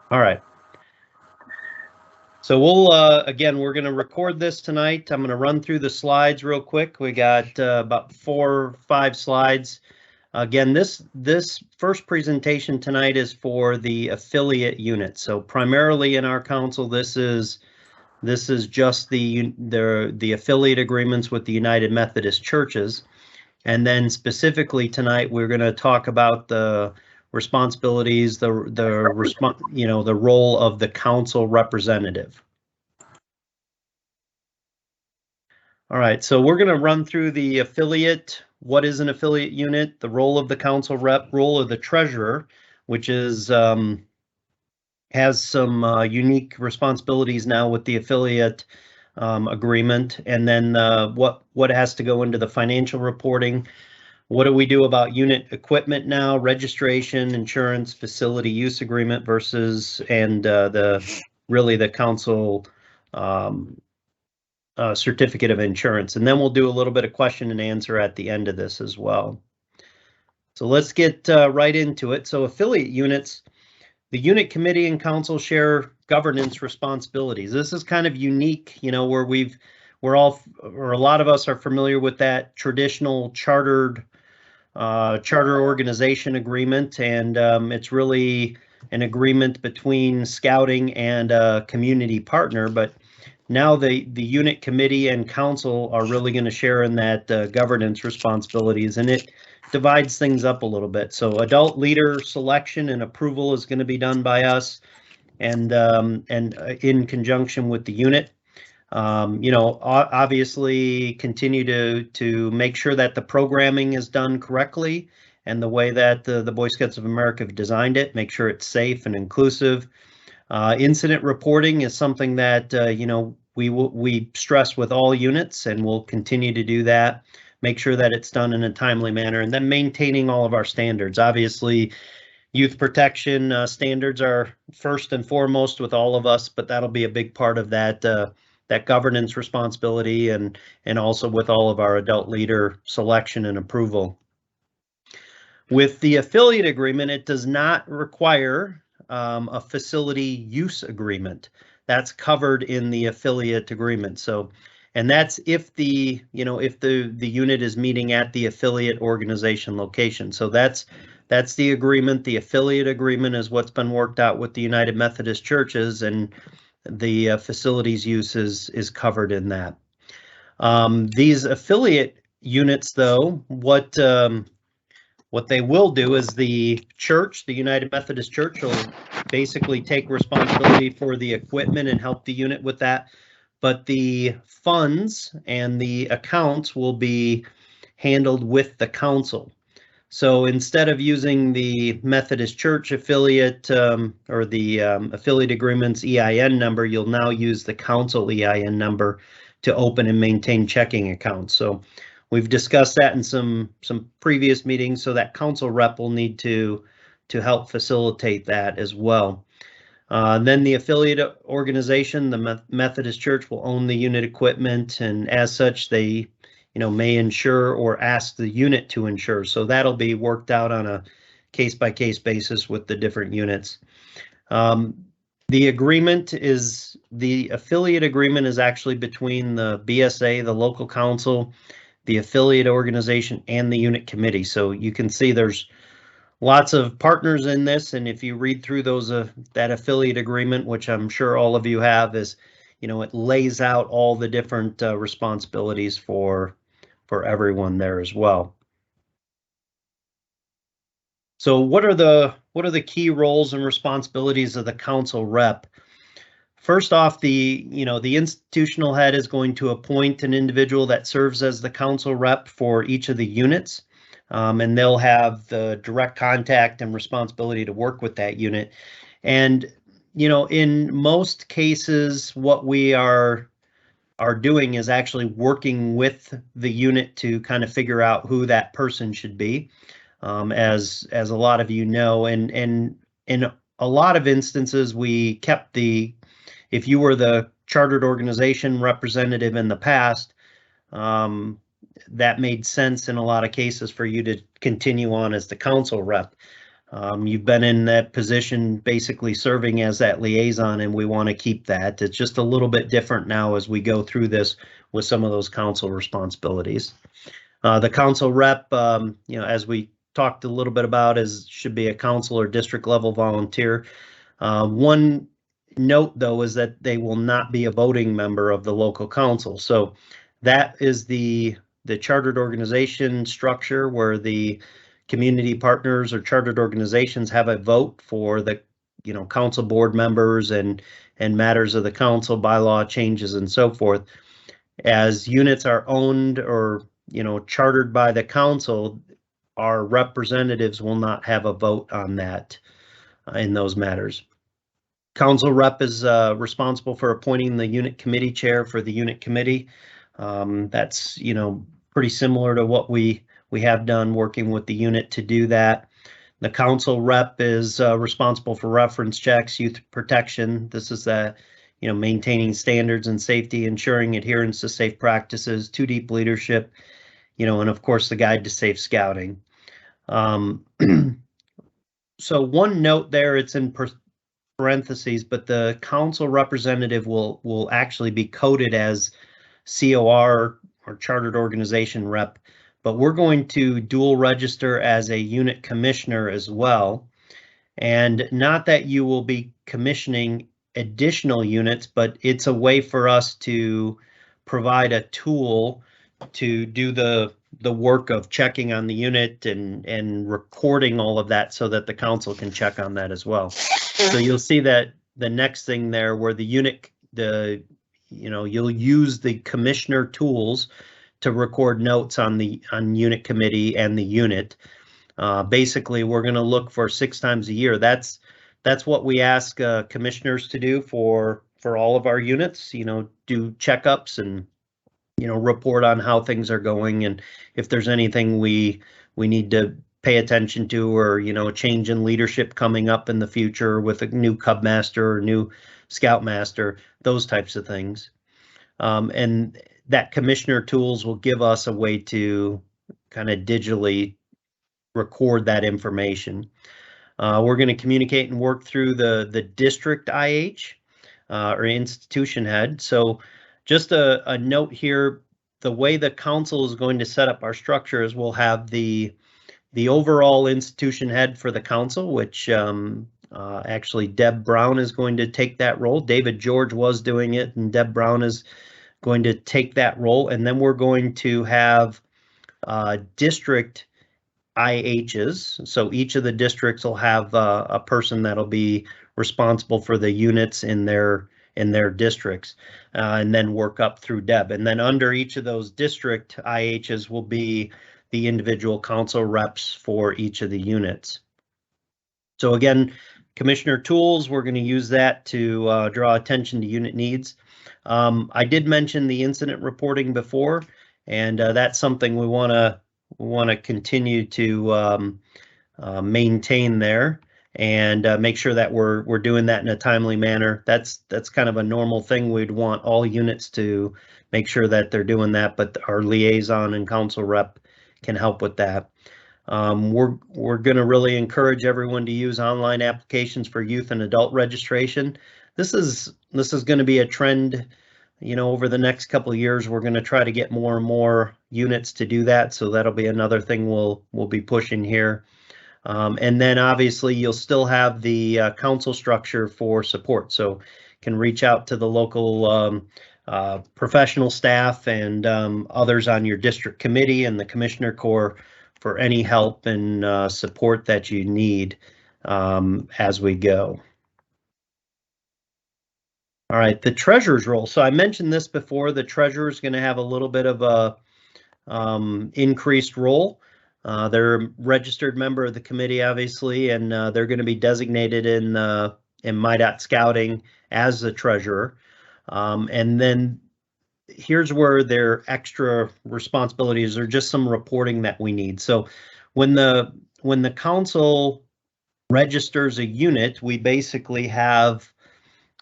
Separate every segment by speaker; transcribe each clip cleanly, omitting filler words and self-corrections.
Speaker 1: All right. So we'll, again, we're going to record this tonight. I'm going to run through the slides real quick. We got about 4 or 5 slides. Again, this first presentation tonight is for the affiliate unit. So primarily in our council, this is just the affiliate agreements with the United Methodist Churches. And then specifically tonight, we're going to talk about the responsibilities, the role of the council representative. All right, so we're going to run through the affiliate. What is an affiliate unit? The role of the council rep, role of the treasurer, which is has some unique responsibilities now with the affiliate agreement, and then what has to go into the financial reporting. What do we do about unit equipment now? Registration, insurance, facility use agreement versus, and the council certificate of insurance. And then we'll do a little bit of question and answer at the end of this as well. So let's get right into it. So affiliate units, the unit committee and council share governance responsibilities. This is kind of unique, where a lot of us are familiar with that traditional charter organization agreement, and it's really an agreement between scouting and a community partner. But now the unit committee and council are really going to share in that governance responsibilities, and it divides things up a little bit. So adult leader selection and approval is going to be done by us, and in conjunction with the unit. Obviously continue to make sure that the programming is done correctly and the way that the Boy Scouts of America have designed it, make sure it's safe and inclusive. Incident reporting is something that, we stress with all units, and we'll continue to do that. Make sure that it's done in a timely manner, and then maintaining all of our standards. Obviously, youth protection standards are first and foremost with all of us, but that'll be a big part of that governance responsibility, and also with all of our adult leader selection and approval. With the affiliate agreement, it does not require a facility use agreement. That's covered in the affiliate agreement. So, and that's if the unit is meeting at the affiliate organization location. So that's the agreement. The affiliate agreement is what's been worked out with the United Methodist Churches, and the facilities use is covered in that. These affiliate units, though, what they will do is the church, the United Methodist Church, will basically take responsibility for the equipment and help the unit with that. But the funds and the accounts will be handled with the council. So instead of using the Methodist Church affiliate or the affiliate agreement's EIN number, you'll now use the council EIN number to open and maintain checking accounts. So we've discussed that in some previous meetings, so that council rep will need to help facilitate that as well. Then the affiliate organization, the Methodist Church, will own the unit equipment, and as such, they may insure or ask the unit to insure. So that'll be worked out on a case-by-case basis with the different units. The agreement is, the affiliate agreement is actually between the BSA, the local council, the affiliate organization, and the unit committee. So you can see there's lots of partners in this, and if you read through those that affiliate agreement, which I'm sure all of you have, is it lays out all the different responsibilities for everyone there as well. So what are the key roles and responsibilities of the council rep? First off, the institutional head is going to appoint an individual that serves as the council rep for each of the units, and they'll have the direct contact and responsibility to work with that unit. And in most cases, what we are doing is actually working with the unit to kind of figure out who that person should be, as a lot of and in a lot of instances, we kept if you were the chartered organization representative in the past, that made sense in a lot of cases for you to continue on as the council rep. You've been in that position basically serving as that liaison, and we want to keep that. It's just a little bit different now as we go through this with some of those council responsibilities. The council rep, as we talked a little bit about, should be a council or district level volunteer. One note, though, is that they will not be a voting member of the local council. So that is the chartered organization structure where the community partners or chartered organizations have a vote for the council board members and matters of the council, bylaw changes and so forth. As units are owned or chartered by the council, our representatives will not have a vote on that in those matters. Council rep is responsible for appointing the unit committee chair for the unit committee. That's pretty similar to what we have done working with the unit to do that. The council rep is responsible for reference checks, youth protection. This is maintaining standards and safety, ensuring adherence to safe practices, 2Deep leadership, and of course the guide to safe scouting. So one note there, it's in parentheses, but the council representative will actually be coded as COR or chartered organization rep, but we're going to dual register as a unit commissioner as well. And not that you will be commissioning additional units, but it's a way for us to provide a tool to do the work of checking on the unit and recording all of that so that the council can check on that as well. So you'll see that the next thing there where the unit, you'll use the commissioner tools to record notes on unit committee and the unit. Basically, we're going to look for 6 times a year. That's what we ask commissioners to do for all of our units. Do checkups and report on how things are going, and if there's anything we need to pay attention to, or change in leadership coming up in the future with a new Cub Master or new Scout Master, those types of things. And that commissioner tools will give us a way to kind of digitally record that information. We're going to communicate and work through the district IH or institution head. So just a note here, the way the council is going to set up our structure is we'll have the overall institution head for the council, which actually Deb Brown is going to take that role. David George was doing it, and Deb Brown is going to take that role. And then we're going to have district IHs. So each of the districts will have a person that'll be responsible for the units in their districts, and then work up through Deb. And then under each of those district IHs will be the individual council reps for each of the units. So again, commissioner tools, we're going to use that to draw attention to unit needs. I did mention the incident reporting before, and that's something we want to continue to maintain there, and make sure that we're doing that in a timely manner. That's kind of a normal thing. We'd want all units to make sure that they're doing that, but our liaison and council rep can help with that. We're going to really encourage everyone to use online applications for youth and adult registration. This is going to be a trend, over the next couple of years. We're going to try to get more and more units to do that, so that'll be another thing we'll be pushing here. And then obviously you'll still have the council structure for support, so can reach out to the local professional staff and others on your district committee and the commissioner corps for any help and support that you need as we go. All right, the treasurer's role. So I mentioned this before. The treasurer is going to have a little bit of a increased role. They're a registered member of the committee, obviously, and they're going to be designated in MyDOT Scouting as the treasurer. And then here's where their extra responsibilities are just some reporting that we need. So when the council registers a unit, we basically have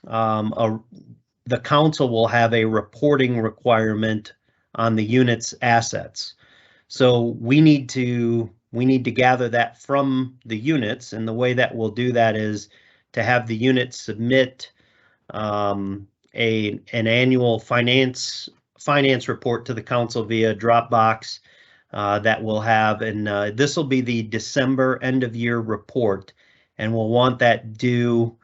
Speaker 1: the council will have a reporting requirement on the unit's assets. So we need to we need to gather that from the units, and the way that we'll do that is to have the units submit an annual finance report to the council via Dropbox that we'll have, and this will be the December end of year report, and we'll want that due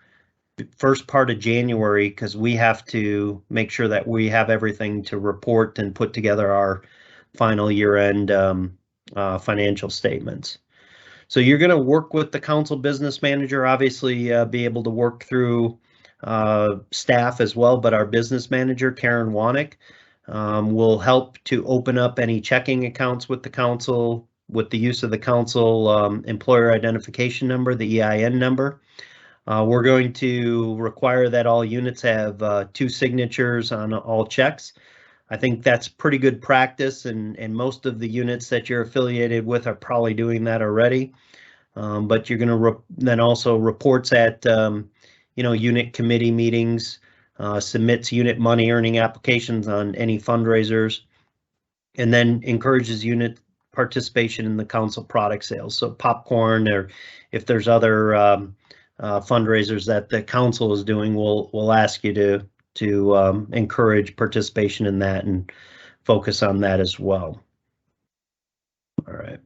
Speaker 1: first part of January, because we have to make sure that we have everything to report and put together our final year-end financial statements. So you're going to work with the council business manager, obviously be able to work through staff as well, but our business manager, Karen Wanick, will help to open up any checking accounts with the council with the use of the council employer identification number, the EIN number. We're going to require that all units have 2 signatures on all checks. I think that's pretty good practice, and most of the units that you're affiliated with are probably doing that already. But you're going to then also reports at unit committee meetings, submits unit money earning applications on any fundraisers, and then encourages unit participation in the council product sales. So popcorn, or if there's other fundraisers that the council is doing, we'll ask you to encourage participation in that and focus on that as well. All right.